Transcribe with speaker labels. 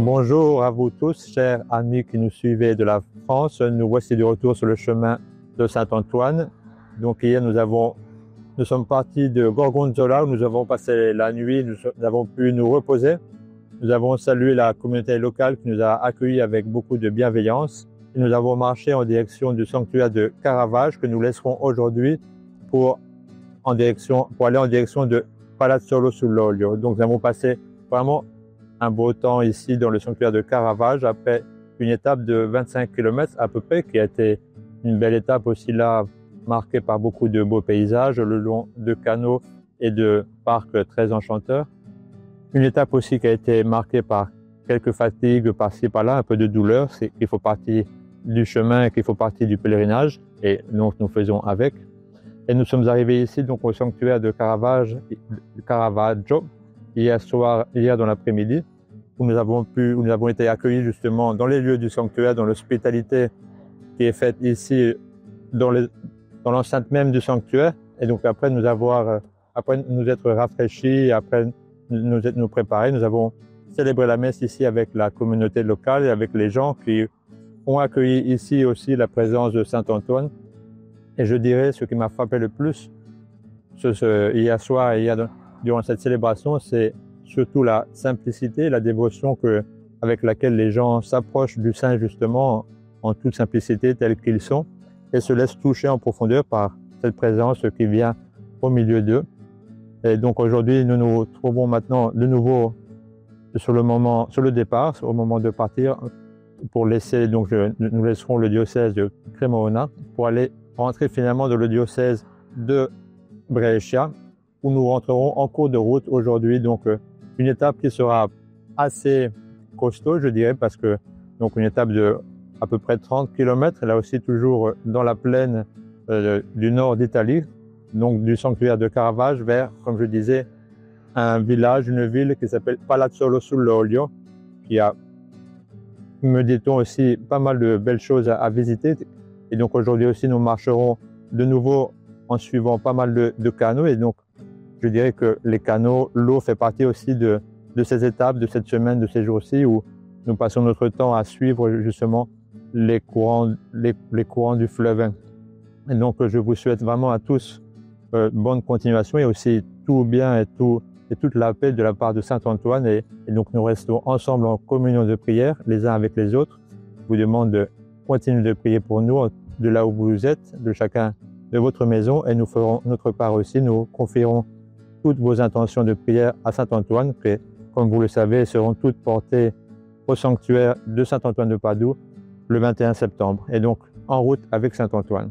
Speaker 1: Bonjour à vous tous, chers amis qui nous suivez de la France. Nous voici de retour sur le chemin de Saint-Antoine. Donc hier, nous sommes partis de Gorgonzola où nous avons passé la nuit, nous avons pu nous reposer. Nous avons salué la communauté locale qui nous a accueillis avec beaucoup de bienveillance. Et nous avons marché en direction du sanctuaire de Caravage que nous laisserons aujourd'hui pour aller en direction de Palazzolo sull'Olio. Donc nous avons passé vraiment un beau temps ici dans le sanctuaire de Caravage après une étape de 25 km à peu près qui a été une belle étape aussi là marquée par beaucoup de beaux paysages le long de canaux et de parcs très enchanteurs. Une étape aussi qui a été marquée par quelques fatigues par-ci par-là, un peu de douleur, c'est qu'il faut partir du chemin, qu'il faut partir du pèlerinage et donc nous faisons avec. Et nous sommes arrivés ici donc au sanctuaire de Caravaggio hier dans l'après-midi, où nous avons été accueillis justement dans les lieux du sanctuaire, dans l'hospitalité qui est faite ici dans l'enceinte même du sanctuaire. Et donc après nous être rafraîchis, après nous préparer, nous avons célébré la messe ici avec la communauté locale et avec les gens qui ont accueilli ici aussi la présence de Saint Antoine. Et je dirais ce qui m'a frappé le plus hier soir et durant cette célébration, c'est surtout la simplicité, la dévotion avec laquelle les gens s'approchent du Saint justement en toute simplicité tels qu'ils sont et se laissent toucher en profondeur par cette présence qui vient au milieu d'eux. Et donc aujourd'hui, nous nous trouvons maintenant de nouveau sur le départ, au moment de partir, pour laisser, donc nous laisserons le diocèse de Cremona pour aller rentrer finalement dans le diocèse de Brescia, où nous rentrerons en cours de route aujourd'hui. Donc une étape qui sera assez costaud, je dirais, parce que donc une étape de à peu près 30 km, là aussi toujours dans la plaine du nord d'Italie, donc du sanctuaire de Caravage vers, comme je disais, un village, une ville qui s'appelle Palazzolo sull'Olio, qui a, me dit-on aussi, pas mal de belles choses à visiter. Et donc aujourd'hui aussi, nous marcherons de nouveau en suivant pas mal de canaux. Et donc, je dirais que les canaux, l'eau fait partie aussi de ces étapes, de cette semaine, de ces jours-ci, où nous passons notre temps à suivre justement les courants du fleuve. Et donc, je vous souhaite vraiment à tous bonne continuation et aussi tout bien et toute la paix de la part de Saint Antoine. Et donc, nous restons ensemble en communion de prière, les uns avec les autres. Je vous demande de continuer de prier pour nous, de là où vous êtes, de chacun de votre maison, et nous ferons notre part aussi. Nous confierons toutes vos intentions de prière à Saint Antoine, qui, comme vous le savez, seront toutes portées au sanctuaire de Saint Antoine de Padoue le 21 septembre. Et donc, en route avec Saint Antoine.